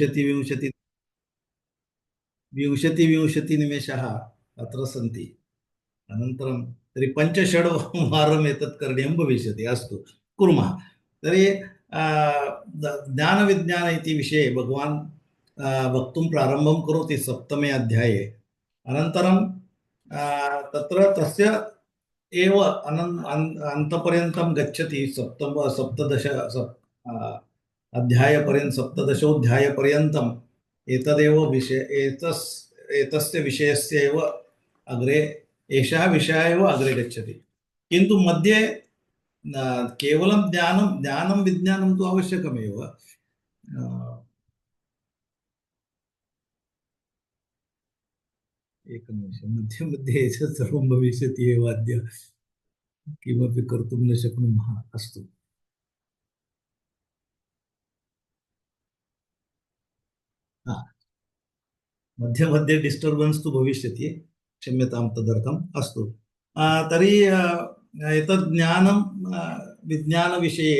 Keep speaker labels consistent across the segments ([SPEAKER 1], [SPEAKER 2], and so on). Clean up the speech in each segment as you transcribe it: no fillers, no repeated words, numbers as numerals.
[SPEAKER 1] विंशति विंशति निमेषाः अत्र सन्ति। अनन्तरं तर्हि पञ्चषड्वारम् एतत् करणीयं भविष्यति। अस्तु, कुर्मः तर्हि। ज्ञानविज्ञान इति विषये भगवान् वक्तुं प्रारम्भं करोति सप्तमे अध्याये। अनन्तरं तत्र तस्य एव अन्तपर्यन्तं गच्छति। सप्तदश अध्यायपर्यन्तं, सप्तदशोऽध्यायपर्यन्तम् एतदेव एतस्य विषयस्य एव अग्रे, एषः विषयः एव अग्रे गच्छति। किन्तु मध्ये केवलं ज्ञानं विज्ञानं तु आवश्यकमेव। एकनिमिषं, मध्ये मध्ये एतत् सर्वं भविष्यति एव। अद्य किमपि कर्तुं न शक्नुमः। अस्तु, मध्ये मध्ये डिस्टर्बेन्स् तु भविष्यति, क्षम्यतां तदर्थम्। अस्तु, तर्हि एतत् ज्ञानं विज्ञानविषये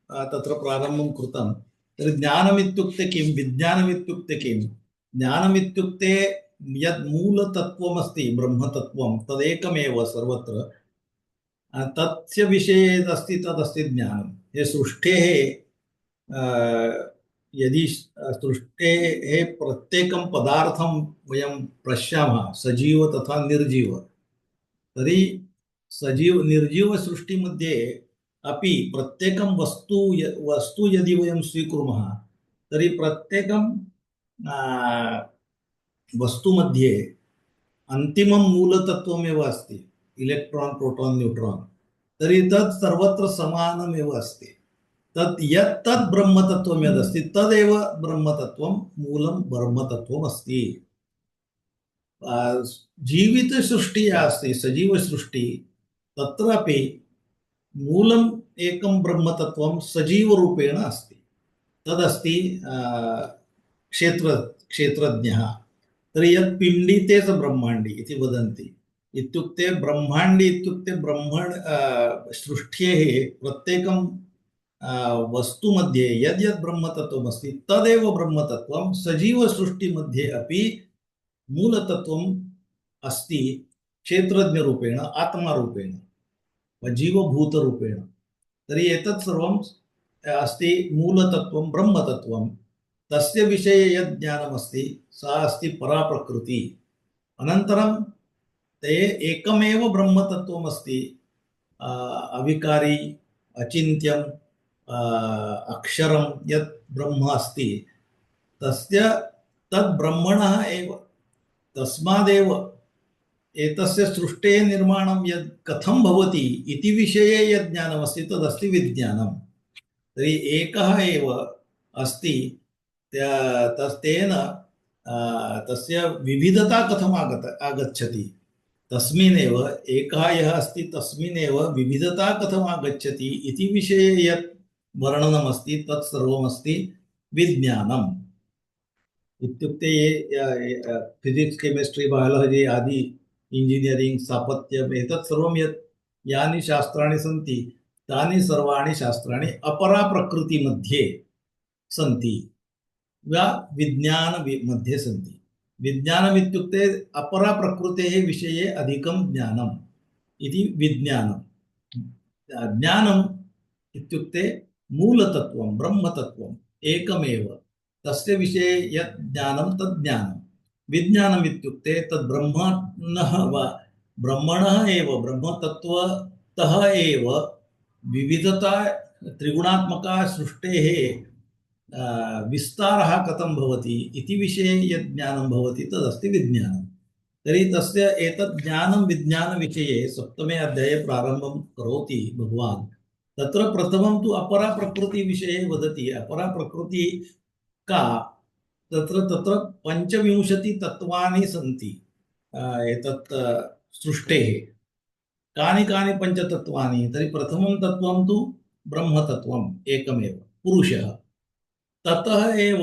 [SPEAKER 1] तत्र प्रारम्भं कृतं। तर्हि ज्ञानमित्युक्ते किं, विज्ञानमित्युक्ते किं? ज्ञानमित्युक्ते यद् मूलतत्त्वमस्ति ब्रह्मतत्त्वं तदेकमेव सर्वत्र, तस्य विषये यदस्ति तदस्ति ज्ञानं। ये सृष्टेः यदि सृष्टेः प्रत्येकं पदार्थं वयं पश्यामः, सजीव तथा निर्जीव, तर्हि सजीव निर्जीव सृष्टिमध्ये अपि प्रत्येकं वस्तु यदि वयं स्वीकुर्मः तर्हि प्रत्येकं वस्तुमध्ये अन्तिमं मूलतत्त्वमेव अस्ति, इलेक्ट्रान् प्रोटान् न्यूट्रान्। तर्हि तत् सर्वत्र समानमेव अस्ति। तत् ब्रह्मतत्त्वं यदस्ति तदेव ब्रह्मतत्त्वं, मूलं ब्रह्मतत्त्वम् अस्ति। जीवितसृष्टिः अस्ति, सजीवसृष्टि, तत्रापि मूलम् एकं ब्रह्मतत्त्वं सजीवरूपेण अस्ति। तदस्ति क्षेत्रज्ञः। तर्हि यत् पिण्डिते स ब्रह्माण्डी इति वदन्ति। इत्युक्ते ब्रह्माण्डी इत्युक्ते सृष्ट्येः प्रत्येकं वस्तुमध्ये यद्यत् ब्रह्मतत्त्वमस्ति तदेव ब्रह्मतत्त्वं सजीवसृष्टिमध्ये अपि मूलतत्त्वम् अस्ति, क्षेत्रज्ञरूपेण, आत्मारूपेण, जीवभूतरूपेण। तर्हि एतत् सर्वम् अस्ति मूलतत्त्वं, ब्रह्मतत्त्वं। तस्य विषये यद् ज्ञानमस्ति सा अस्ति पराप्रकृति। अनन्तरं ते एकमेव ब्रह्मतत्त्वमस्ति, अविकारी, अचिन्त्यं, अक्षरं यत् ब्रह्म अस्ति तस्य तद् ब्रह्मणः एव। तस्मादेव एतस्य सृष्टेः निर्माणं यत् कथं भवति इति विषये यत् ज्ञानमस्ति तदस्ति विज्ञानं। तर्हि एकः एव अस्ति, तेन तस्य विविधता कथम् आगच्छति, तस्मिन्नेव एकः यः अस्ति तस्मिन्नेव विविधता कथम् आगच्छति इति विषये यत् वर्णनमस्ति तत् सर्वमस्ति विज्ञानम्। इत्युक्ते फिजिक्स्, केमिस्ट्रि, बायोलजि आदि, इंजिनियरिंग, स्थापत्यम्, एतत् सर्वं यत् यानि शास्त्राणि सन्ति तानि सर्वाणि शास्त्राणि अपरा प्रकृतिमध्ये सन्ति वा विज्ञानमध्ये सन्ति। विज्ञानमित्युक्ते अपरा प्रकृतेः विषये अधिकं ज्ञानम् इति विज्ञानं। ज्ञानम् इत्युक्ते मूलतत्त्वं, ब्रह्मतत्त्वम् एकमेव, तस्य विषये यत् ज्ञानं तद् ज्ञानं। विज्ञानम् इत्युक्ते तद् ब्रह्मणः एव, ब्रह्मतत्त्वतः एव विविधता, त्रिगुणात्मका सृष्टेः विस्तारः कथं भवति इति विषये यत् ज्ञानं भवति तदस्ति विज्ञानं। तर्हि तस्य एतत् ज्ञानं विज्ञानविषये सप्तमे अध्याये प्रारम्भं करोति भगवान्। तत्र प्रथमं तु अपरा प्रकृतिविषये वदति। अपरा प्रकृतिः का? तत्र 25 तत्त्वानि सन्ति एतत् सृष्टेः। कानि कानि पञ्चतत्त्वानि? तर्हि प्रथमं तत्त्वं तु ब्रह्मतत्त्वम् एकमेव, पुरुषः। ततः एव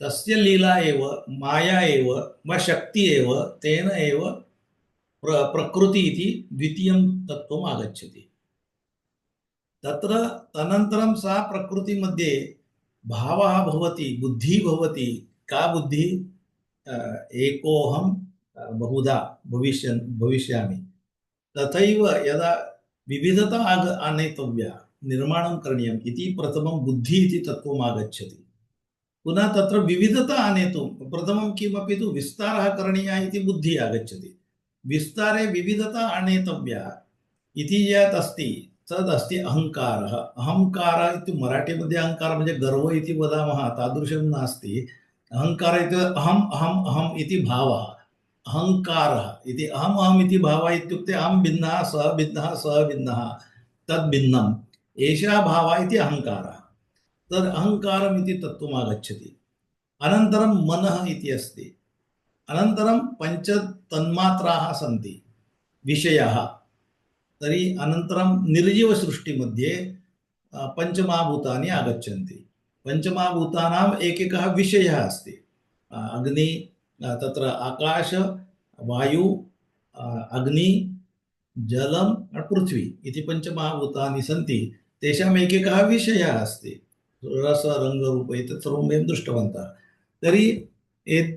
[SPEAKER 1] तस्य लीला एव, माया एव वा शक्ति एव, तेन एव प्रकृति इति द्वितीयं तत्त्वम् आगच्छति। तत्र तदनन्तरं सा प्रकृतिमध्ये भावः भवति, बुद्धिः भवति। का बुद्धिः? एकोऽहं बहुधा भविष्यामि। तथैव यदा विविधता आनेतव्या, निर्माणं करणीयम् इति प्रथमं बुद्धिः इति तत्त्वम् आगच्छति। पुनः तत्र विविधता आनेतुं प्रथमं किमपि तु विस्तारः करणीयः इति बुद्धिः आगच्छति। विस्तारे विविधता आनेतव्या इति यत् अस्ति तदस्ति अहङ्कारः। अहङ्कारः इति मराठीमध्ये अहङ्कारः म्हणजे गर्व इति वदामः तादृशं नास्ति। अहङ्कारः इति अहम् अहम् अहम् इति भावः। अहङ्कारः इति अहम् अहम् इति भावः इत्युक्ते अहं भिन्नः सः भिन्नः सः भिन्नः तद्भिन्नम् एषः भावः इति अहङ्कारः। तद् अहङ्कारम् इति तत्त्वम् आगच्छति। अनन्तरं मनः इति अस्ति। अनन्तरं पञ्चतन्मात्राः सन्ति, विषयाः। तर्हि अनन्तरं निर्जीवसृष्टिमध्ये पञ्चमहाभूतानि आगच्छन्ति। पञ्चमहाभूतानाम् एकैकः विषयः अस्ति। अग्नि, तत्र आकाश, वायु, अग्नि, जलं, पृथ्वी इति पञ्चमहाभूतानि सन्ति। तेषाम् एकैकः विषयः अस्ति। रस, रङ्ग, रूप एतत् सर्वं वयं दृष्टवन्तः। तर्हि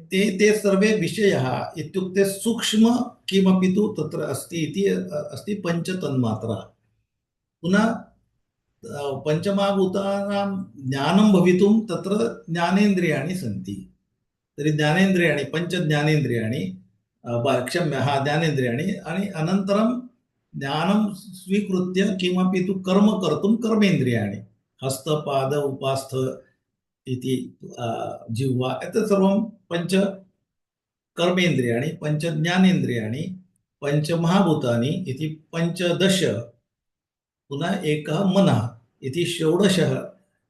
[SPEAKER 1] ते सर्वे विषयाः इत्युक्ते सूक्ष्म किमपि तु तत्र अस्ति इति अस्ति पञ्चतन्मात्रा। पुनः पञ्चमहाभूतानां ज्ञानं भवितुं तत्र ज्ञानेन्द्रियाणि सन्ति। तर्हि ज्ञानेन्द्रियाणि, पञ्चज्ञानेन्द्रियाणि, क्षम्यः, ज्ञानेन्द्रियाणि, आणि अनन्तरं ज्ञानं स्वीकृत्य किमपि तु कर्म कर्तुं कर्मेन्द्रियाणि, हस्त, पाद, उपास्थ इति जिह्वा, एतत् सर्वं पञ्च कर्मेन्द्रियाणि, पञ्च ज्ञानेन्द्रियाणि, पञ्चमहाभूतानि इति पञ्चदश, पुनः एकः मनः इति षोडशः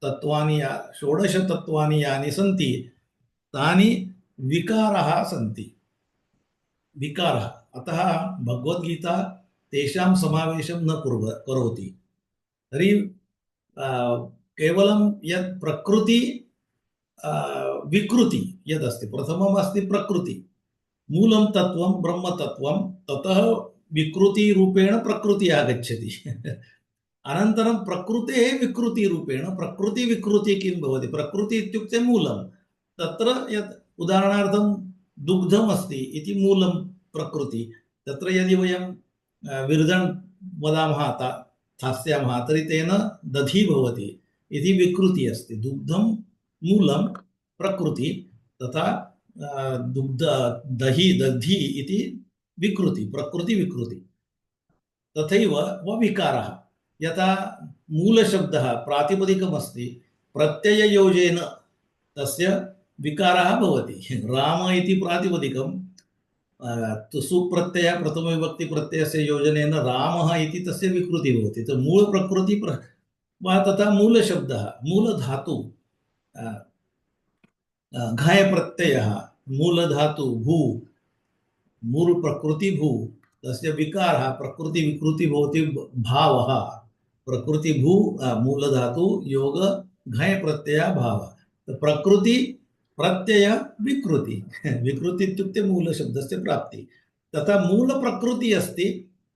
[SPEAKER 1] तत्त्वानि, षोडशतत्त्वानि यानि सन्ति तानि विकाराः सन्ति। विकारः, अतः भगवद्गीता तेषां समावेशं न करोति। तर्हि केवलं यत् प्रकृति विकृति यदस्ति, प्रथमम् अस्ति प्रकृति, मूलं तत्त्वं ब्रह्मतत्त्वं, ततः विकृतिरूपेण प्रकृतिः आगच्छति। अनन्तरं प्रकृतेः विकृतिरूपेण प्रकृतिविकृतिः किं भवति? प्रकृति इत्युक्ते मूलं। तत्र यत् उदाहरणार्थं दुग्धमस्ति इति मूलं प्रकृति। तत्र यदि वयं विरजन् वदामः स्थास्यामः तर्हि तेन दधि भवति इति विकृतिः अस्ति। दुग्धं मूलं प्रकृति, तथा दुग्ध दधि इति विकृति, प्रकृतिविकृति। तथैव विकारः, यथा मूलशब्दः प्रातिपदिकमस्ति, प्रत्यययोजेन तस्य विकारः भवति। राम इति प्रातिपदिकं, सुप्रत्यय प्रथमविभक्तिप्रत्ययस्य योजनेन रामः इति तस्य विकृतिः भवति। तो मूलप्रकृति वा तथा मूलशब्दः, मूलधातु, घय प्रत्ययः, मूलधातु भू, मूल प्रकृति भू, तस्य विकारः प्रकृति विकृति भवति भावः। प्रकृति भू मूलधातु योग घय प्रत्यय भाव, प्रकृति प्रत्यय विकृति। विकृति इत्युक्ते मूलशब्दस्य प्राप्ति। तथा मूलप्रकृति अस्ति,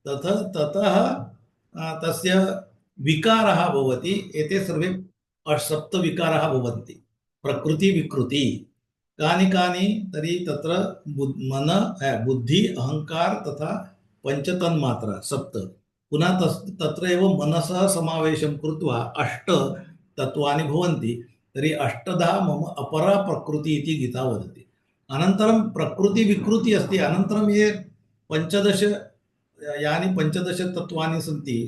[SPEAKER 1] ततः तस्य विकारः भवति। एते सर्वे सप्तविकाराः भवन्ति प्रकृति विकृति। कानि कानि? तर्हि तत्र मन, बुद्धि, अहंकार तथा पञ्चतन्मात्रा, सप्त। पुनः तत्र एव मनसः समावेशं कृत्वा अष्ट तत्त्वानि भवन्ति। तर्हि अष्टधा मम अपरा प्रकृति इति गीता वदति। अनन्तरं प्रकृति विकृति अस्ति। अनन्तरं ये पञ्चदश, यानि पञ्चदश तत्त्वानि सन्ति,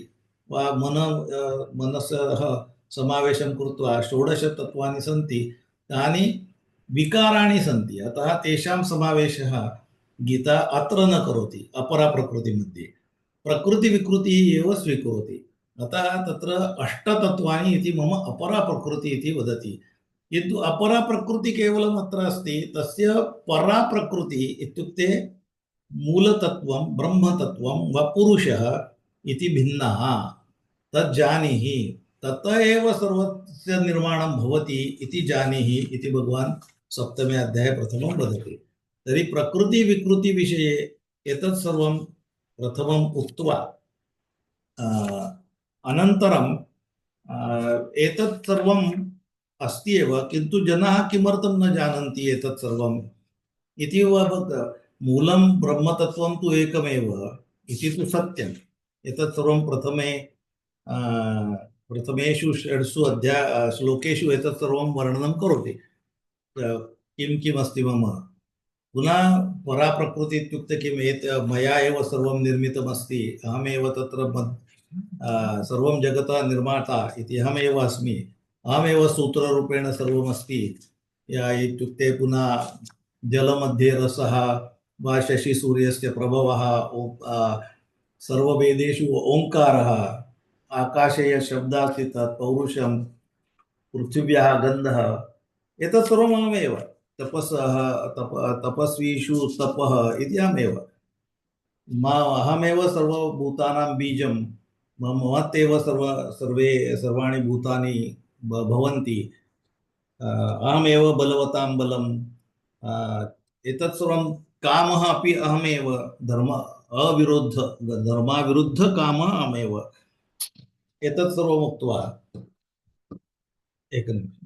[SPEAKER 1] वा मनसः समावेशं कृत्वा षोडश तत्त्वानि सन्ति, तानि विकाराणि सन्ति। अतः तेषां समावेशः गीता अत्र न करोति। अपरा प्रकृतिमध्ये प्रकृतिविकृतिः एव स्वीकरोति। अतः तत्र अष्टतत्त्वानि इति मम अपरा प्रकृति इति वदति। किन्तु अपरा प्रकृति केवलम् अत्र अस्ति, तस्य परा प्रकृतिः इत्युक्ते मूलतत्त्वं ब्रह्मतत्त्वं वा पुरुषः इति भिन्नः। तत् जानीहि, ततः एव सर्वस्य निर्माणं भवति इति जानीहि इति भगवान् सप्तमे अध्याये प्रथमं वदति। तर्हि प्रकृतिविकृतिविषये एतत् सर्वं प्रथमम् उक्त्वा अनन्तरं एतत् सर्वं अस्ति एव, किन्तु जनाः किमर्थं न जानन्ति एतत् सर्वम् इति मूलं ब्रह्मतत्त्वं तु एकमेव इति तु सत्यम्। एतत् सर्वं आ, प्रथमेषु षड्सु श्लोकेषु एतत् सर्वं वर्णनं करोति। किं किमस्ति मम पुनः पराप्रकृति इत्युक्ते किम् मया एव सर्वं निर्मितमस्ति, अहमेव तत्र सर्वं जगतः निर्माता इति अहमेव अस्मि, अहमेव सूत्ररूपेण सर्वमस्ति इत्युक्ते पुनः जलमध्ये रसः वा शशिसूर्यस्य प्रभवः सर्ववेदेषु ओङ्कारः आकाशे यः शब्दः अस्ति तत् पौरुषं पृथिव्याः गन्धः एतत् सर्वम् अहमेव तपसः तपस्वीषु तपः इति अहमेव अहमेव सर्वभूतानां बीजं ममत्येव सर्वाणि भूतानि भवन्ति अहमेव बलवतां बलम् एतत् सर्वं कामः अपि अहमेव धर्माविरुद्ध कामः अहमेव एतत् सर्वम् उक्त्वा एकनिमिषम्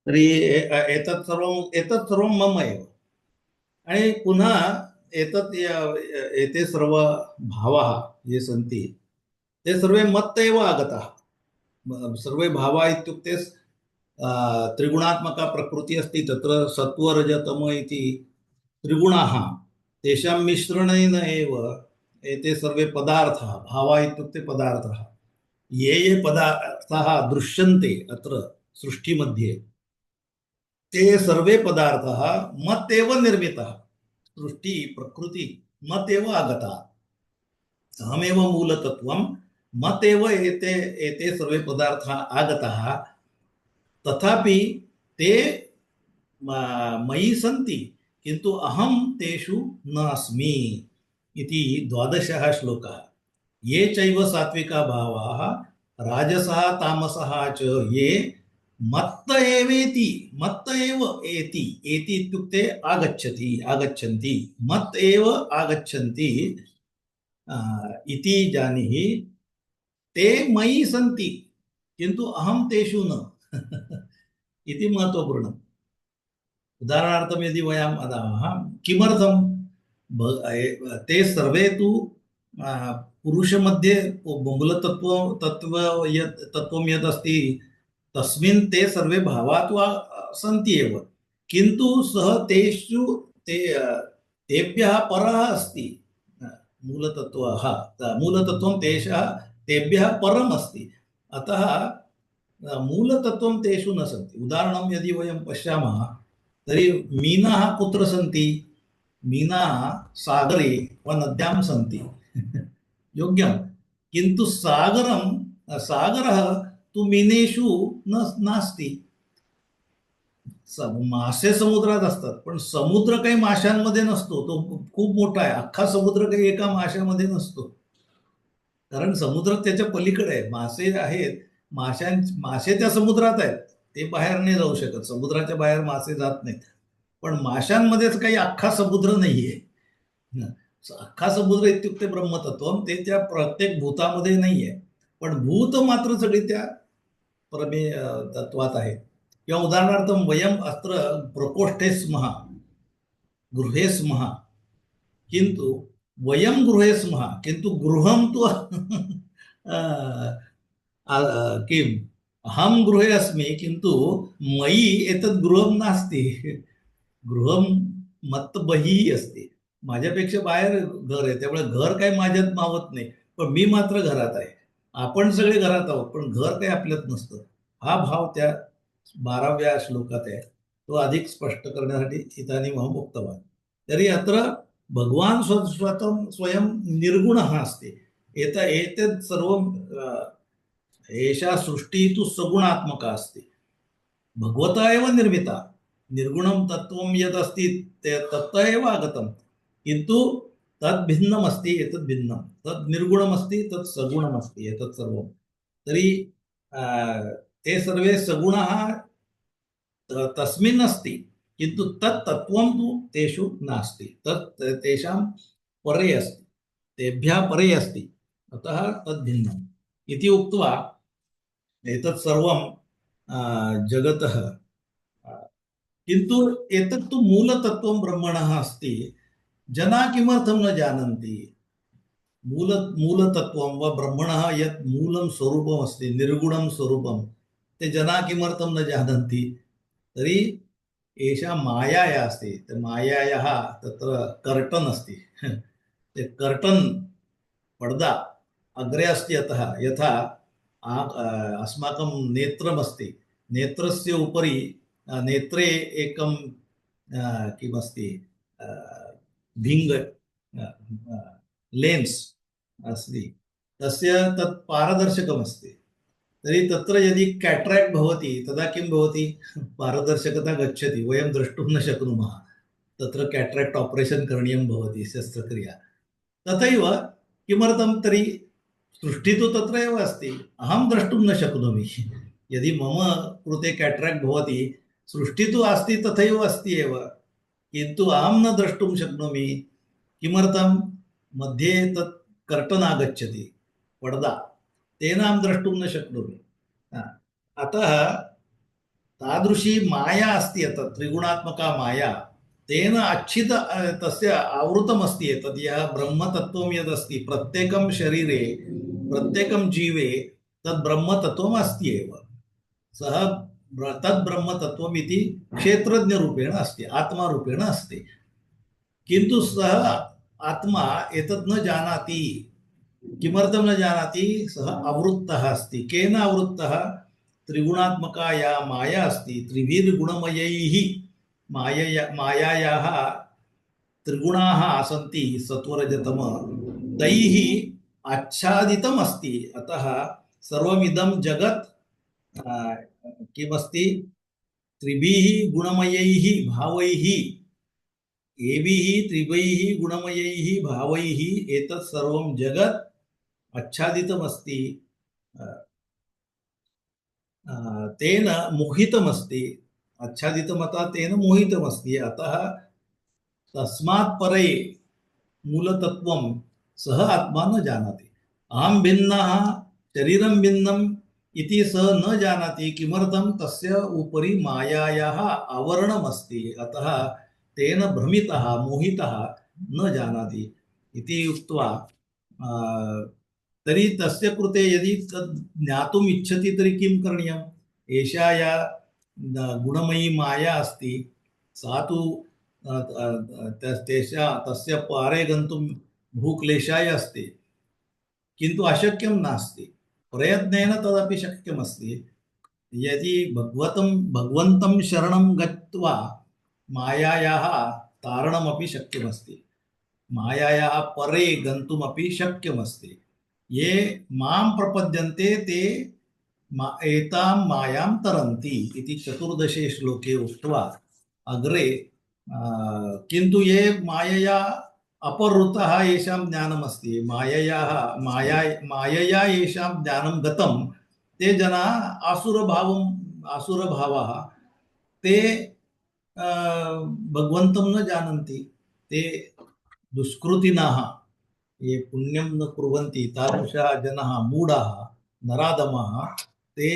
[SPEAKER 1] तर्हि एतत् सर्वं मम एव आणि पुन्हा एते सर्व भावाः ये सन्ति ते सर्वे मत्त एव आगताः सर्वे भावाः इत्युक्ते त्रिगुणात्मका प्रकृतिः अस्ति तत्र सत्त्वरजतम इति त्रिगुणाः तेषां मिश्रणेन एव एते सर्वे पदार्थाः भावाः इत्युक्ते पदार्थाः ये ये पदार्थाः दृश्यन्ते अत्र सृष्टिमध्ये ते सर्वे पदार्थाः मत् एव निर्मिताः सृष्टि प्रकृति मत् एव आगता अहमेव मूलतत्त्वं मत् एव एते एते सर्वे पदार्थाः आगताः तथापि ते मयि सन्ति किन्तु अहं तेषु न अस्मि इति 12 श्लोकः ये चैव सात्विका भावाः राजसः तामसः च ये मत्त एवेति मत्त एव एति एति इत्युक्ते आगच्छन्ति मत् एव आगच्छन्ति इति जानीहि ते मयि सन्ति किन्तु अहं तेषु न इति महत्त्वपूर्णम् उदाहरणार्थं यदि वयं वदामः किमर्थं ते सर्वे तु पुरुषमध्ये तत्त्वं यत् अस्ति तस्मिन् ते सर्वे भावाः तु सन्ति एव किन्तु सः तेषु तेभ्यः परः अस्ति मूलतत्त्वं तेभ्यः परम् अस्ति अतः मूलतत्त्वं तेषु न सन्ति उदाहरणं यदि वयं पश्यामः तर्हि मीनाः कुत्र सन्ति मीनाः सागरे वा नद्यां सन्ति योग्यं किन्तु सागरः तु मीनेषु नास्ति मासे समुद्रात असतात पण समुद्र काही माशांमध्ये नसतो तो खूप मोठा आहे अख्खा समुद्र काही एका माशामध्ये नसतो कारण समुद्र त्याच्या पलीकडे आहे मासे आहेत मासे त्या समुद्रात आहेत ते बाहेर नाही जाऊ शकत समुद्राच्या बाहेर मासे जात नाहीत पण माशांमध्येच काही अख्खा समुद्र नाहीये अख्खा समुद्र इत्युक्ते ब्रह्मतत्त्वं ते त्या प्रत्येक भूतामध्ये नाहीये पण भूत मात्र सगळी त्या परमे तत्वात आहे किंवा उदाहरणार्थं वयम् अत्र प्रकोष्ठे स्मः गृहे स्मः किन्तु वयं गृहे स्मः किन्तु गृहं तु किम् अहं गृहे अस्मि किन्तु मयि एतत् गृहं नास्ति गृहं मत् बहिः अस्ति माझ्यापेक्षा बाहेर घर आहे त्यामुळे घर काही माझ्यात मावत नाही पण मी मात्र घरात आहे आपण सगळे घरात आहोत पण घर काही आपल्यात नसतं हा भाव त्या 12व्या श्लोकात आहे तो अधिक स्पष्ट करण्यासाठी इदानीमहम् उक्तवान् तर्हि अत्र भगवान् स्वयं निर्गुणः अस्ति एतत् सर्वं एषा सृष्टिः तु सगुणात्मका अस्ति भगवता एव निर्मिता निर्गुणं तत्त्वं यदस्ति तत् एव आगतं किन्तु तद् भिन्नमस्ति एतद् भिन्नं तद् निर्गुणमस्ति तत् सगुणमस्ति एतत् सर्वं तर्हि ते सर्वे सगुणाः तस्मिन् अस्ति किन्तु तत् तत्त्वं तु तेषु नास्ति, तत् तेषां परे अस्ति, तेभ्यः परे अस्ति, अतः तद् भिन्नम् इति उक्त्वा एतत् सर्वं जगतः, किन्तु एतत्तु मूलतत्त्वं ब्रह्मणः अस्ति। जनाः किमर्थं न जानन्ति? मूलतत्त्वं वा ब्रह्मणः यत् मूलं स्वरूपमस्ति, निर्गुणं स्वरूपं, ते जनाः किमर्थं न जानन्ति? तर्हि एषा माया या अस्ति, मायायाः तत्र कर्टन् अस्ति, ते कर्टन्, पर्दा अग्रे अस्ति। अतः यथा अस्माकं नेत्रमस्ति, नेत्रस्य उपरि नेत्रे एकं किमस्ति, भिङ्ग लेन्स् अस्ति, तस्य तत् पारदर्शकमस्ति। तर्हि तत्र यदि कैट्राक्ट् भवति तदा किं भवति? पारदर्शकता गच्छति, वयं द्रष्टुं न शक्नुमः, तत्र कैट्राक्ट् ऑपरेशन् करणीयं भवति, शस्त्रक्रिया। तथैव किमर्थं तर्हि? सृष्टिः तु तत्र एव अस्ति, अहं द्रष्टुं न शक्नोमि। यदि मम कृते कैट्राक्ट् भवति, सृष्टिः तु अस्ति, तथैव अस्ति एव, किन्तु अहं न द्रष्टुं शक्नोमि। किमर्थं? मध्ये तत् कर्टन् आगच्छति, पर्दा, तेन अहं द्रष्टुं न शक्नोमि। अतः तादृशी माया अस्ति, एतत् त्रिगुणात्मका माया, तेन अच्छित तस्य आवृतमस्ति एतत् यः ब्रह्मतत्त्वं यदस्ति, प्रत्येकं शरीरे प्रत्येकं जीवे तद् ब्रह्मतत्त्वम् अस्ति एव। सः तद् ब्रह्मतत्त्वम् इति क्षेत्रज्ञरूपेण अस्ति, आत्मारूपेण अस्ति, किन्तु सः आत्मा एतत् न जानाति। किमर्थं न जानाति? सः आवृत्तः अस्ति। केन आवृत्तः? त्रिगुणात्मका या माया अस्ति, त्रिभिर्गुणमयैः मायायाः त्रिगुणाः सन्ति, सत्वरजतम, तैः आच्छादितम् अस्ति। अतः सर्वमिदं जगत् किमस्ति? त्रिभिः गुणमयैः भावैः, एभिः त्रिभिः गुणमयैः भावैः एतत् सर्वं जगत् आच्छादितमस्ति, तेन मोहितमस्ति। आच्छादितमता तेन मोहितमस्ति, अतः तस्मात् परे मूलतत्त्वं सः आत्मा न जानाति। अहं भिन्नः, शरीरं भिन्नम् इति सः न जानाति। किमर्थं? तस्य उपरि मायायाः आवरणमस्ति, अतः तेन भ्रमितः, मोहितः, न जानाति इति उक्त्वा तर्हि तस्य कृते यदि तद् ज्ञातुम् इच्छति तर्हि किं करणीयम्? एषा या गुणमयी माया अस्ति, सा तु तस्य पारे गन्तुं बहुक्लेशाय अस्ति, किन्तु अशक्यं नास्ति। प्रयत्नेन तदपि शक्यमस्ति। यदि भगवन्तं शरणं गत्वा मायायाः तारणमपि शक्यमस्ति, मायायाः परे गन्तुमपि शक्यमस्ति। ये मां प्रपद्यन्ते ते एतां मायां तरन्ति इति 14 श्लोके उक्त्वा अग्रे किन्तु ये मायया अपहृतः येषां ज्ञानमस्ति, मायया येषां ज्ञानं गतं, ते जनाः आसुरभावः, ते भगवन्तं न जानन्ति। ते दुष्कृतिनः, ये पुण्यं न कुर्वन्ति, तादृशाः जनाः, मूढाः नराधमाः, ते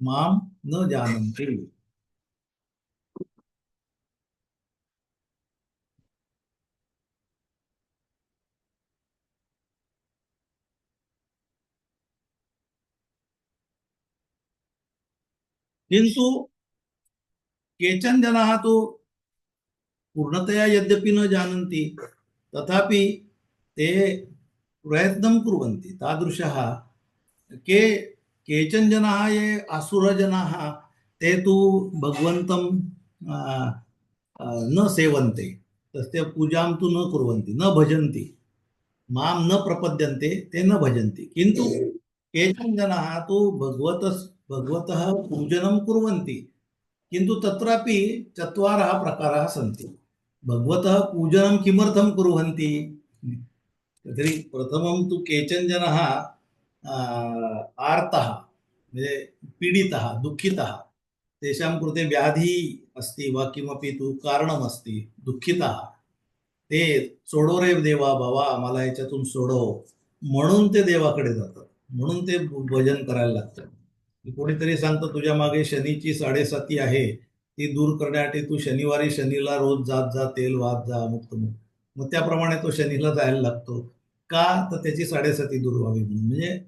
[SPEAKER 1] मां न जानन्ति। किन्तु केचन जनाः तु पूर्णतया यद्यपि न जानन्ति, तथापि ते प्रयत्नं कुर्वन्ति। तादृशः केचन जनाः, ये असुरजनाः, ते तु भगवन्तं न सेवन्ते, तस्य पूजां तु न कुर्वन्ति, न भजन्ति, मां न प्रपद्यन्ते, ते न भजन्ति। किन्तु केचन जनाः तु भगवतः पूजनं कुर्वन्ति, किन्तु तत्रापि चत्वारः प्रकाराः सन्ति। भगवतः पूजनं किमर्थं कुर्वन्ति? तर्हि प्रथमं तु केचन जनाः आर्तः, पीडितः, दुःखितः, तेषां कृते व्याधिः अस्ति वा किमपि तु कारणमस्ति दुःखितः ते सोडो रे देवा बाबा आम्हाला याच्यातून सोडव म्हणून ते देवाकडे जातात, म्हणून ते भजन करायला लागतं. कोणीतरी सांगतं तुझ्या मागे शनीची 7.5 आहे, ती दूर करण्यासाठी तू शनिवारी शनीला रोज जात जा, तेल वाहत जा, अमुक तमुक. मग त्याप्रमाणे तो शनीला जायला लागतो. का? तर त्याची 7.5 दूर व्हावी म्हणून. म्हणजे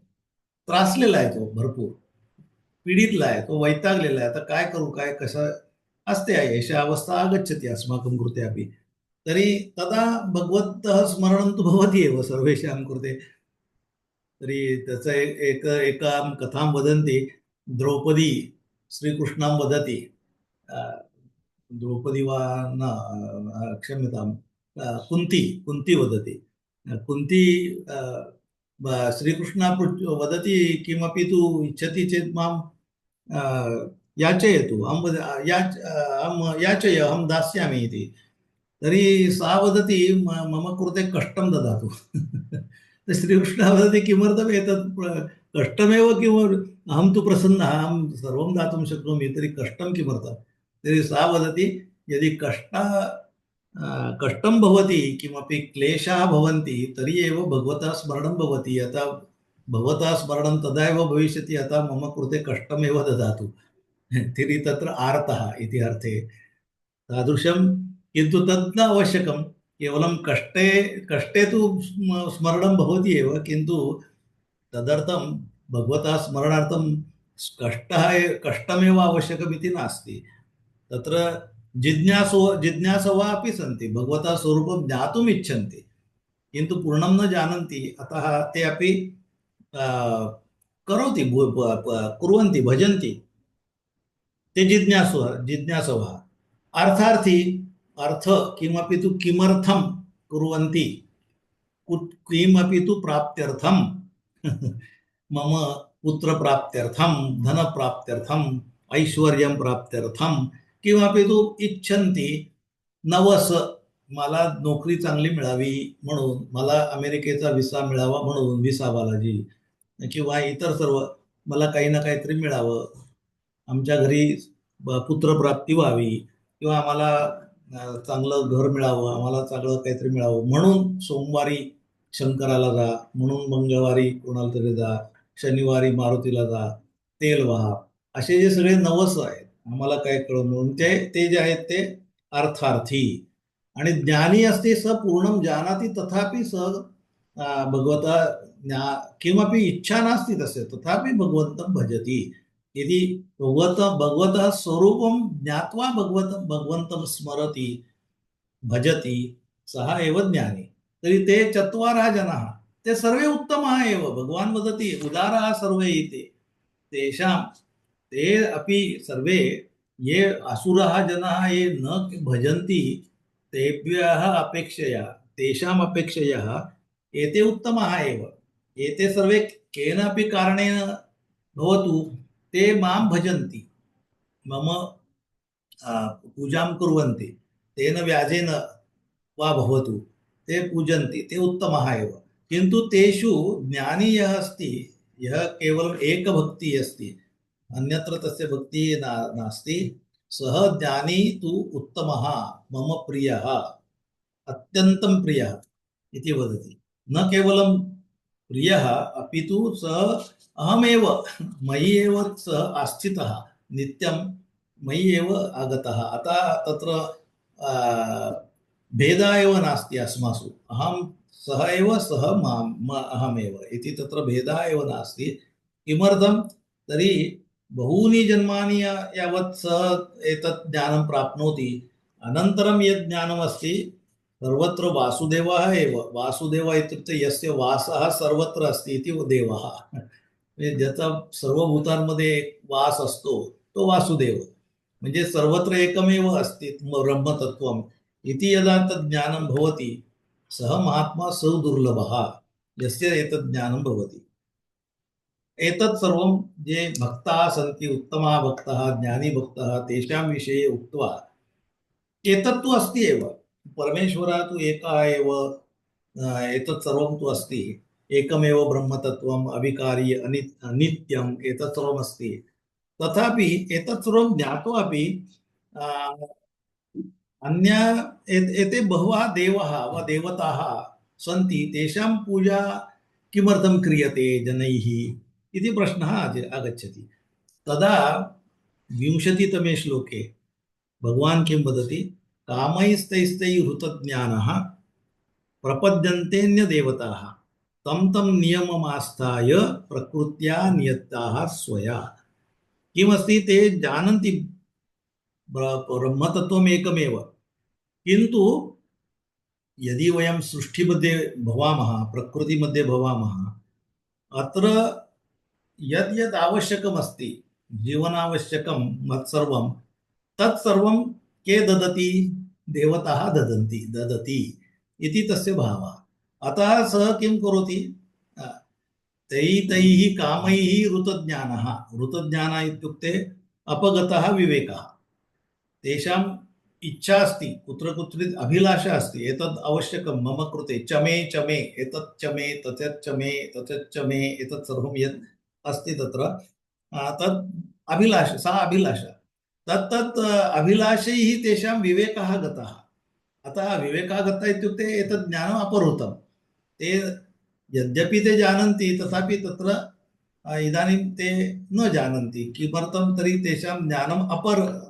[SPEAKER 1] त्रासलेला आहे तो भरपूर, पीडितला आहे तो, वैतागलेला आहे. आता काय करू, काय कसं असते आहे, एषा अवस्था आगच्छति अस्माकं कृते अपि. तर्हि तदा भगवतः स्मरणं तु भवति एव सर्वेषां कृते. तर्हि त्याचं एकां कथां वदन्ति, द्रौपदी श्रीकृष्णां वदति, अ, द्रौपदी वा न, क्षम्यतां, कुन्ती कुन्ती वदति, कुन्ती अ, श्रीकृष्णा वदति किमपि तु इच्छति चेत् मां अ, याचयतु, अहं याचय, अहं दास्यामि इति. तर्हि सा वदति मम कृते कष्टं ददातु. तर श्रीकृष्णः वदति किमर्थम् एतत् कष्टमेव अहं तु प्रसन्नः, अहं सर्वं दातुं शक्नोमि, तर्हि कष्टं किमर्थं? तर्हि सा वदति यदि कष्टं भवति, किमपि क्लेशाः भवन्ति, तर्हि एव भगवतः स्मरणं भवति. यथा भवतः स्मरणं तदा एव भविष्यति यथा मम कृते कष्टमेव ददातु. तर्हि तत्र आर्तः इति अर्थे तादृशं, किन्तु तत् न आवश्यकं. केवलं कष्टे कष्टे तु स्मरणं भवति एव, किन्तु तदर्थं भगवतः स्मरणार्थं कष्टमेव आवश्यकमिति नास्ति. तत्र जिज्ञासवः अपि सन्ति, भगवतः स्वरूपं ज्ञातुम् इच्छन्ति, किन्तु पूर्णं न जानन्ति, अतः ते अपि अ, करोति, कुर्वन्ति, भजन्ति. ते जिज्ञासवः अर्थार्थी, अर्थ किमपि तु किमर्थं कुर्वन्ति, किमपि तु प्राप्त्यर्थं. मम पुत्रप्राप्त्यर्थं, धनप्राप्त्यर्थं, ऐश्वर्यं प्राप्त्यर्थं किमपि तु इच्छन्ति. नवस, मला नोकरी चांगली मिळावी म्हणून, मला अमेरिकेचा व्हिसा मिळावा म्हणून, व्हिसावाला जी, किंवा इतर सर्व, मला काही ना काहीतरी मिळावं, आमच्या घरी पुत्रप्राप्ती व्हावी, किंवा आम्हाला चांगलं घर मिळावं, आम्हाला चांगलं काहीतरी मिळावं म्हणून सोमवारी शंकराला जा, म्हणून मंगळवारी कोणाला तरी जा, शनिवारी मारुतीला जा, तेल व्हा, असे जे सगळे नवस आहेत, आम्हाला काय कळलं म्हणून ते ते जे आहेत ते अर्थार्थी. आणि ज्ञानी अस्ति स पूर्णं जानाति तथापि स भगवता किमपि इच्छा नास्ति तस्य, तथापि भगवन्तं भजति. यदि भगवतः स्वरूपं ज्ञात्वा भगवन्तं स्मरति, भजति, सः एव ज्ञानी. तर्हि ते चत्वारः जनाः, ते सर्वे उत्तमाः एव. भगवान् वदति उदाराः सर्वे इति. तेषां, ते अपि सर्वे, ये असुराः जनाः ये न भजन्ति, तेभ्यः अपेक्षया, तेषाम् अपेक्षया एते उत्तमाः एव. एते सर्वे केनापि कारणेन भवतु, ते मां भजन्ति, मम पूजां कुर्वन्ति, तेन व्याजेन वा भवतु, ते पूजन्ति, ते उत्तमः एव. किन्तु तेषु ज्ञानी यः अस्ति, यः केवलम् एकभक्तिः अस्ति, अन्यत्र तस्य भक्तिः नास्ति, सः ज्ञानी तु उत्तमः, मम प्रियः, अत्यन्तं प्रियः इति वदति. न केवलं प्रियः, अपि तु सः अहमेव, मयि एव सः आस्थितः, नित्यं मयि एव आगतः. अतः तत्र भेदः एव नास्ति अस्मासु, अहं सः एव, सः अहमेव इति, तत्र भेदः एव नास्ति. किमर्थं? तर्हि बहूनि जन्मानि यावत् सः एतत् ज्ञानं प्राप्नोति, अनन्तरं यत् ज्ञानमस्ति, सर्वत्र वासुदेवः एव. वासुदेव इत्युक्ते यस्य वासः सर्वत्र अस्ति इति देवः. ज्याचा सर्व भूतांमध्ये वास असतो तो वासुदेव, म्हणजे सर्वत्र एकमेव अस्ति ब्रह्मतत्त्वम् इति. यदा तत् ज्ञानं भवति, सः महात्मा सुदुर्लभः, यस्य एतत् ज्ञानं भवति. एतत् सर्वं ये भक्ताः सन्ति, उत्तमाः भक्ताः, ज्ञानी भक्ताः, तेषां विषये उक्त्वा, एतत् तु अस्ति एव, परमेश्वरः तु एकः एव, एतत् सर्वं तु अस्ति, एकमेव ब्रह्मतत्त्वम्, अविकारी, अनित्यम्, एतत् सर्वमस्ति. तथापि एतत् सर्वं ज्ञात्वा अपि अन्य एते बहवः देवः वा देवताः सन्ति, तेषां पूजा किमर्थं क्रियते जनैः इति प्रश्नः आगच्छति। तदा 20तमे श्लोके भगवान् किं वदति? कामैस्तैस्तैर्हृतज्ञानः प्रपद्यन्तेऽन्यदेवताः तं तं नियममास्थाय प्रकृत्या नियताः स्वया। किमस्ति? ते जानन्ति ब्रह्मतत्त्वम् एकमेव, किन्तु यदि वयं सृष्टिमध्ये भवामः, प्रकृतिमध्ये भवामः, अत्र यद् यद् आवश्यकमस्ति, जीवनावश्यकं मत्सर्वं, तत्सर्वं के ददति? देवताः ददन्ति, ददति इति तस्य भावः। अतः सः किं करोति? तैः कामैः ऋतज्ञानः, ऋतज्ञानः इत्युक्ते अपगतः विवेकः। तेषाम् इच्छा अस्ति, कुत्र कुत्र अभिलाषा अस्ति, एतद् आवश्यकं मम कृते, चमे चमे, एतत् चमे, तत् चमे, तत् चमे, एतत् सर्वं यत् अस्ति तत्र तत् अभिलाषा, सा अभिलाषा, तत् अभिलाषैः तेषां विवेकः गतः। अतः विवेकः गतः इत्युक्ते एतत् ज्ञानम् अपहृतं। ते यद्यपि ते जानन्ति, तथापि तत्र इदानीं ते न जानन्ति। किमर्थं? तर्हि तेषां ज्ञानम्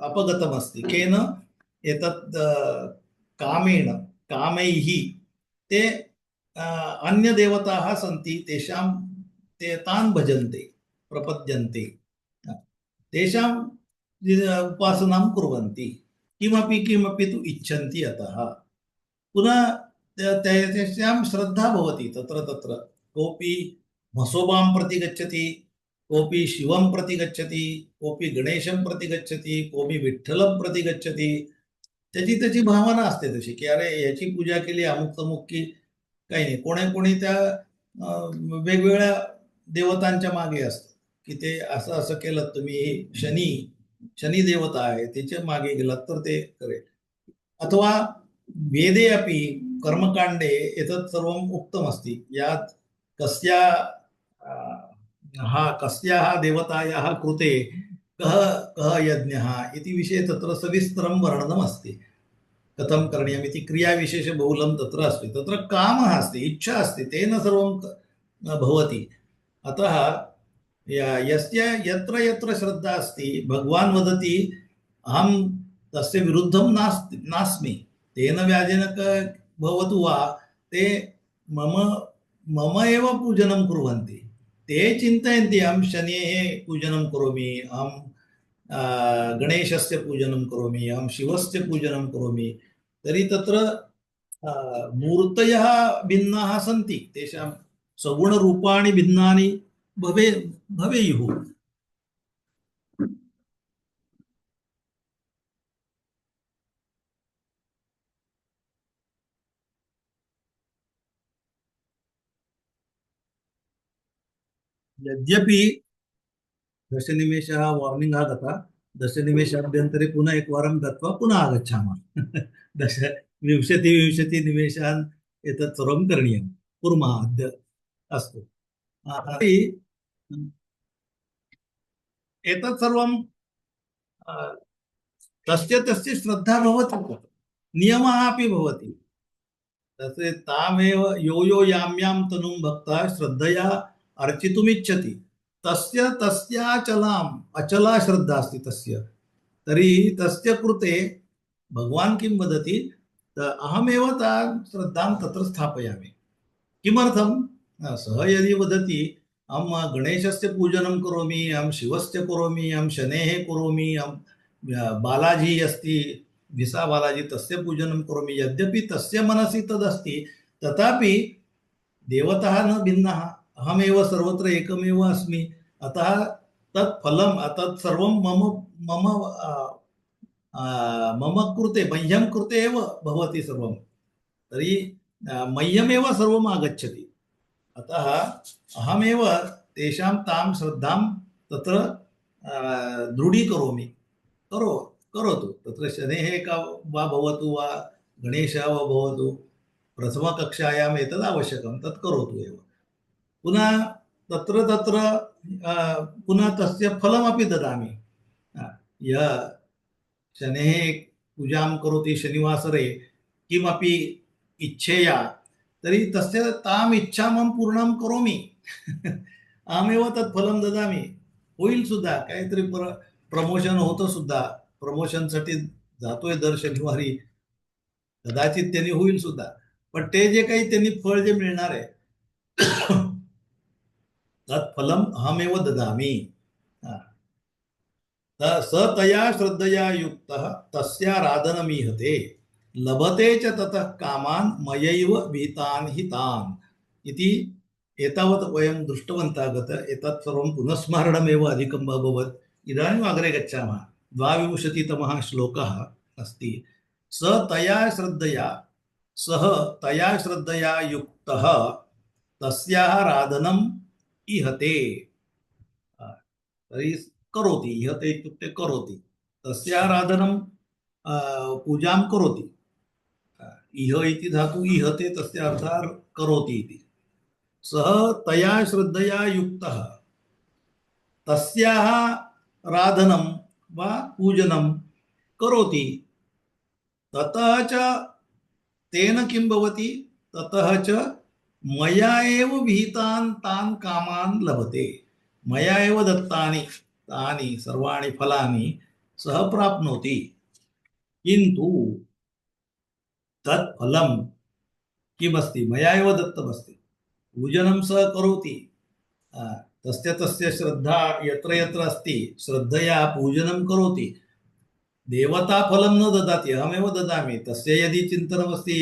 [SPEAKER 1] अपगतमस्ति। केन? एतत् कामेण, कामैः ते अन्यदेवताः सन्ति, तेषां ते तान् भजन्ते, प्रपद्यन्ते, तेषां उपासनां कुर्वन्ति, किमपि किमपि तु इच्छन्ति। अतः पुनः तेषां श्रद्धा भवति तत्र तत्र। कोऽपि मसोबां प्रति गच्छति, कोऽपि शिवं प्रति गच्छति, कोऽपि गणेशं प्रति गच्छति, कोऽपि विठ्ठलं प्रति गच्छति। त्याची त्याची भावना असते तशी, की अरे याची पूजा केली अमुक तमुक की काही नाही. कोणी कोणी त्या वेगवेगळ्या देवतांच्या मागे असतं, की ते असं असं केलं तुम्ही, शनी देवता आहे त्याच्या मागे गेलात तर ते करेल. अथवा वेदे अपि कर्मकाण्डे एतत् सर्वम् उक्तमस्ति। यात् कस्या कस्याः देवतायाः कृते कः कः यज्ञः इति विषये तत्र सविस्तरं वर्णनमस्ति। कथं करणीयम् इति क्रियाविशेषबहुलं तत्र अस्ति। तत्र कामः अस्ति, इच्छा अस्ति, तेन सर्वं भवति। अतः यस्य यत्र यत्र श्रद्धा अस्ति, भगवान् वदति अहं तस्य विरुद्धं नास्मि। तेन व्याजेन भवतु वा, ते मम मम एव पूजनं कुर्वन्ति। ते चिन्तयन्ति अहं शनेः पूजनं करोमि, अहं गणेशस्य पूजनं करोमि, अहं शिवस्य पूजनं करोमि। तर्हि तत्र मूर्तयः भिन्नाः सन्ति, तेषां सगुणरूपाणि भिन्नानि भवेयुः। यद्यपि दशनिमेषः वार्निङ्ग् आगता, दशनिमेषाभ्यन्तरे पुनः एकवारं गत्वा पुनः आगच्छामः। 10-20-20 निमेषान् एतत् सर्वं करणीयं, कुर्मः अद्य। अस्तु। तर्हि एतत् सर्वं तस्य तस्य श्रद्धा भवति, नियमः अपि भवति। तस्य तामेव यो यो यां यां तनुं भक्तः श्रद्धया अर्चितुमिच्छति, तस्य तस्याचलाम्, अचला श्रद्धा अस्ति तस्य। तर्हि तस्य कृते भगवान् किं वदति? अहमेव तां श्रद्धां तत्र स्थापयामि। किमर्थं? सः यदि वदति अहं गणेशस्य पूजनं करोमि, अहं शिवस्य करोमि, अहं शनेः करोमि, अहं बालाजी अस्ति, विसा बालाजी, तस्य पूजनं करोमि, यद्यपि तस्य मनसि तदस्ति, तथापि देवताः न भिन्नाः, अहमेव सर्वत्र एकमेव अस्मि। अतः तत् फलं, तत् सर्वं मम मम मम कृते, मह्यं कृते एव भवति सर्वं। तर्हि मह्यमेव सर्वम् आगच्छति। अतः अहमेव तेषां तां श्रद्धां तत्र दृढीकरोमि। करोतु, तत्र शनेः का वा भवतु वा गणेशः वा भवतु, प्रथमकक्षायाम् एतद् आवश्यकं, तत् करोतु एव। पुनः तत्र तत्र पुनः तस्य फलमपि ददामि। यः शनेः पूजां करोति शनिवासरे किमपि इच्छेया तर्हि तस्य ताम् इच्छामं पूर्णं करोमि अहमेव तत् फलं ददामि. होईल सुद्धा काहीतरी प्रमोशन होतं सुद्धा. प्रमोशनसाठी जातोय दर शनिवारी, कदाचित त्यांनी होईल सुद्धा. पण ते जे काही त्यांनी फळ जे मिळणार आहे तत् फलम अहमेव ददामी. स तया श्रद्धया युक्तः तस्याराधनमीहते लभते च ततः कामान् मयैव विहितान् हितान् इति. एतावत् वयं दृष्टवन्तः गत एतत् सर्वं पुनस्मरणमेव अधिकम् अभवत्. इदानीम् अग्रे गच्छामः. 22तमः श्लोकः अस्ति. स तया श्रद्धया सः तया श्रद्धया युक्तः तस्याः राधनम् इहते. तर्हि करोति, इहते इत्युक्ते करोति, तस्याः राधनं पूजां करोति. इह इति धातु इहते तस्य अर्थः करोति इति. सः तया श्रद्धया युक्तः तस्याः राधनं वा पूजनं करोति. ततः च तेन किं भवति? ततः च मया एव विहितान् तान् कामान् लभते. मया एव दत्तानि तानि सर्वाणि फलानि सः प्राप्नोति. किन्तु तत् फलं किमस्ति? मया एव दत्तमस्ति. पूजनं सः करोति. तस्य तस्य श्रद्धा यत्र यत्र अस्ति श्रद्धया पूजनं करोति. देवता फलं न ददाति, अहमेव ददामि. तस्य यदि चिन्तनमस्ति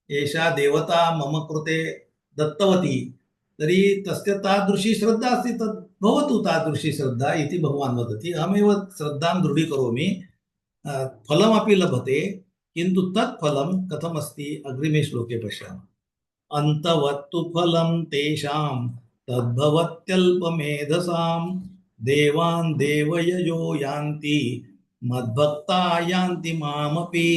[SPEAKER 1] एषा देवता मम कृते दत्तवती तर्हि तस्य तादृशी श्रद्धा अस्ति, तद् भवतु तादृशी श्रद्धा इति भगवान् वदति. अहमेव श्रद्धां दृढीकरोमि, फलमपि लभते. किन्तु तत् फलं कथमस्ति अग्रिमे श्लोके पश्यामः. अन्तवत्तु फलं तेषां तद्भवत्यल्पमेधसां देवान् देवयजो यान्ति मद्भक्ता यान्ति मामपि.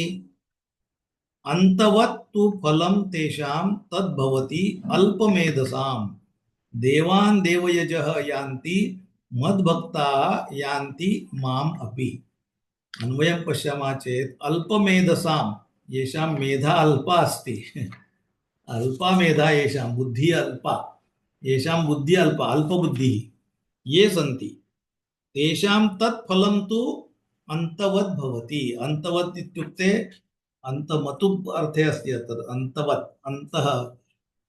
[SPEAKER 1] अंतवत्तु फलं तेषां तद्भवति अल्पमेधसां देवान् देवयजः यान्ति मद्भक्ता यान्ति माम् अपि. अन्वयं पश्यामः चेत् अल्पमेधसां येषां मेधा अल्पा अस्ति अल्पा मेधा येषां बुद्धि अल्पा, येषां बुद्धि अल्पा अल्पबुद्धिः ये सन्ति तेषां तत् फलं तु अन्तवत् भवति. अन्तवत् इत्युक्ते अंतमतु अर्थे अस्ति अत्र. अंतवत् अन्तः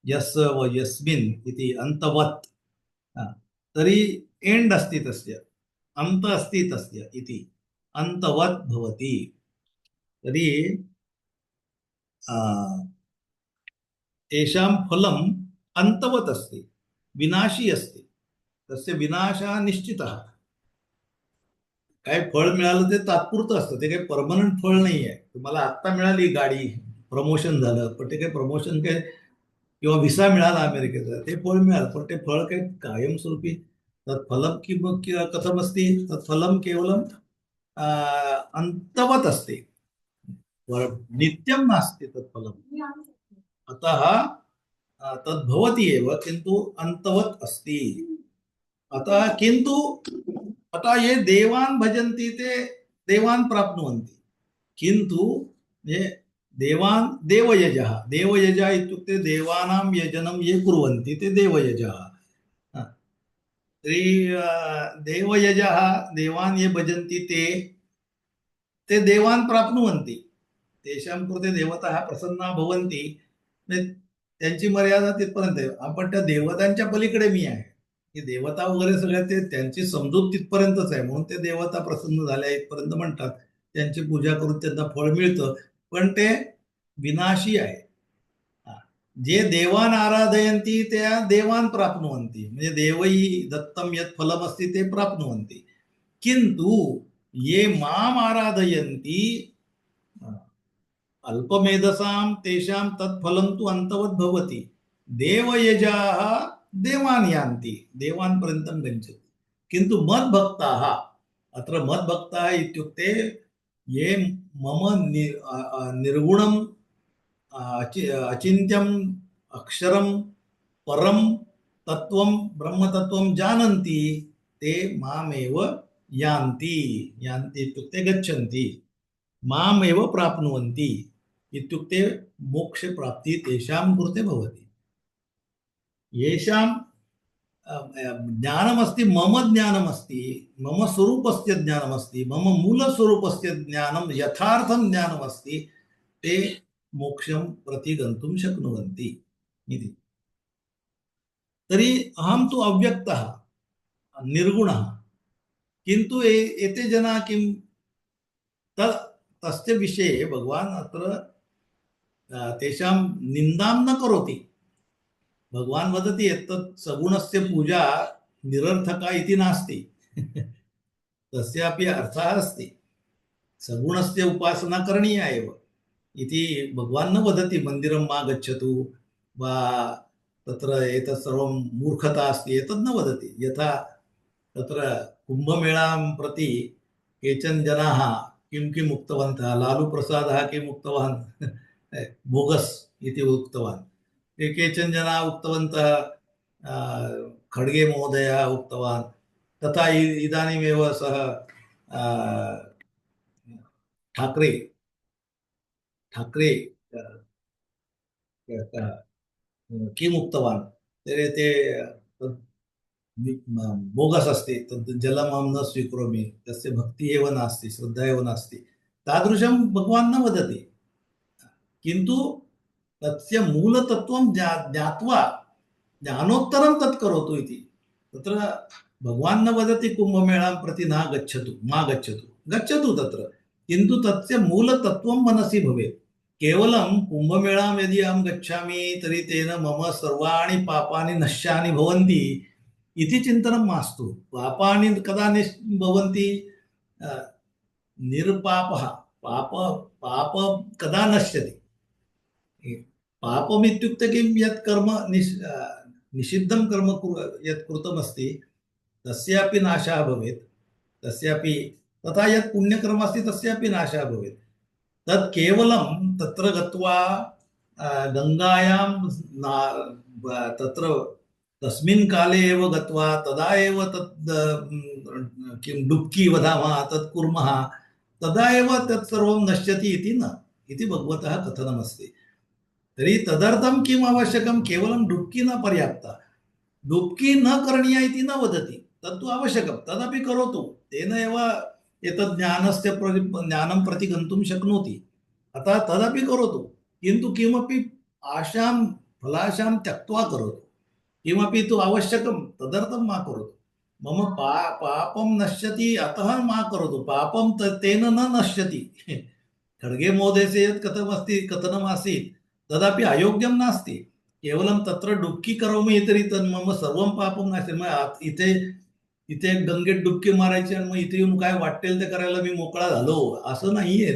[SPEAKER 1] यस्य व यस्मिन् इति अंतवत्. तर्हि एण्ड् अस्ति तस्य, अन्त अस्ति तस्य इति अंतवत् भवति. तर्हि तेषां फलम् अंतवत् अस्ति, विनाशी अस्ति. तस्य विनाशः निश्चितः. काय फळ मिळालं ते तात्पुरतं असतं, ते काही परमनंट फळ नाही आहे. तुम्हाला आत्ता मिळाली गाडी, प्रमोशन झालं, पण ते काही प्रमोशन काय किंवा व्हिसा मिळाला अमेरिकेचा, ते फळ मिळालं, पण ते फळ काही कायमस्वरूपी तत्फलं कथमस्ति? तत्फलं केवलं अंतवत असते, नित्यं नास्ति तत्फलम्. अतः तद्भवति एव, किन्तु अंतवत् अस्ति. अतः किन्तु अतः ये देवान् भजन्ति ते देवान् प्राप्नुवन्ति. किन्तु ये देवान् देवयजः, देवयजः इत्युक्ते देवानां यजनं ये कुर्वन्ति ते देवयजः. तर्हि देवयजः देवान् ये भजन्ति ते देवान् प्राप्नुवन्ति. तेषां कृते देवताः प्रसन्ना भवन्ति. त्यांची मर्यादा तिथपर्यंत आहे. आपण त्या देवतांच्या पलीकडे मी आहे. की देवता वगैरे सगळ्या ते त्यांची समजूत तिथपर्यंतच आहे, म्हणून ते देवता प्रसन्न झाल्या इथपर्यंत म्हणतात. त्यांची पूजा करून त्यांना फळ मिळतं, पण ते विनाशी आहे. जे देवान आराधयन्ति त्या देवान् प्राप्नुवन्ति, म्हणजे देवैः दत्तं यत् फलमस्ति ते प्राप्नुवन्ति. किन्तु ये माम् आराधयन्ति अल्पमेधसां तेषां तत् फलं तु अन्तवत् भवति. देवयजाः देवान् यान्ति, देवान् पर्यन्तं गच्छन्ति. किन्तु मद्भक्ताः, अत्र मद्भक्ताः इत्युक्ते ये मम निर्गुणं अचिन्त्यम् अक्षरं परं तत्त्वं ब्रह्मतत्त्वं जानन्ति, ते मामेव यान्ति. यान्ति इत्युक्ते गच्छन्ति. मामेव प्राप्नुवन्ति इत्युक्ते मोक्षप्राप्तिः तेषां कृते भवति। येषां ज्ञानमस्ति, मम ज्ञानमस्ति, मम स्वरूपस्य ज्ञानमस्ति, मम मूलस्वरूपस्य ज्ञानं यथार्थं ज्ञानमस्ति, ते मोक्षं प्रति गन्तुं शक्नुवन्ति इति। तर्हि अहं तु अव्यक्तः, निर्गुणः, किन्तु एते जनाः किं तस्य विषये भगवान् अत्र तेषां निन्दां न करोति। भगवान् वदति एतत् सगुणस्य पूजा निरर्थका इति नास्ति। तस्यापि अर्थः अस्ति, सगुणस्य उपासना करणीया एव इति भगवान् न वदति मन्दिरं मा गच्छतु वा तत्र एतत् सर्वं मूर्खता अस्ति एतत् न वदति। यथा तत्र कुम्भमेळां प्रति केचन जनाः किं किम् उक्तवन्तः, लालूप्रसादः किम् उक्तवान् बोगस् इति उक्तवान्। केचन जनाः उक्तवन्तः, खड्गे महोदयः उक्तवान्, तथा इदानीमेव सः ठाकरे ठाकरे किम् उक्तवान्, ते बोगस् अस्ति, तद् जलम् अहं न स्वीकरोमि, तस्य भक्तिः एव नास्ति, श्रद्धा एव नास्ति, तादृशं भगवान् न वदति। किन्तु तस्य मूलतत्त्वं ज्ञात्वा ज्ञानोत्तरं तत् करोतु इति। तत्र भगवान् न वदति कुम्भमेळां प्रति न गच्छतु, मा गच्छतु, गच्छतु तत्र, किन्तु तस्य मूलतत्त्वं मनसि भवेत्। केवलं कुम्भमेळां यदि अहं गच्छामि तर्हि तेन मम सर्वाणि पापानि नश्यानि भवन्ति इति चिन्तनं मास्तु। पापानि कदा भवन्ति? निर्पापः, पाप पाप कदा नश्यति? पापमित्युक्ते किं? यत् कर्म निषिद्धं कर्म यत् कृतमस्ति तस्यापि नाशः भवेत्, तस्यापि, तथा यत् पुण्यकर्म अस्ति तस्यापि नाशः भवेत्। तत् केवलं तत्र गत्वा गङ्गायां तत्र तस्मिन् काले एव गत्वा तदा एव तत् किं डुब्की वदामः तत् कुर्मः, तदा एव तत् सर्वं नश्यति इति न, इति भगवतः कथनमस्ति। तर्हि तदर्थं किम् आवश्यकं? केवलं डुब्की न पर्याप्ता, डुब्की न करणीया इति न वदति, तत्तु आवश्यकं, तदपि करोतु, तेन एव एतत् ज्ञानं प्रति गन्तुं शक्नोति, अतः तदपि करोतु, किन्तु किमपि आशां फलाशां त्यक्त्वा करोतु। किमपि तु आवश्यकं तदर्थं मा करोतु। मम पापं नश्यति अतः मा करोतु, पापं तेन न नश्यति। खड्गे महोदयस्य यत् कथनमासीत् तदपि अयोग्यं नास्ति। केवलं तत्र डुबकी करोमि तरी तर मग सर्व पापं नाशेल, मग इथे इथे गंगेत डुबकी मारायची आणि मग इथे येऊन काय वाटेल ते करायला मी मोकळा झालो असं नाहीये.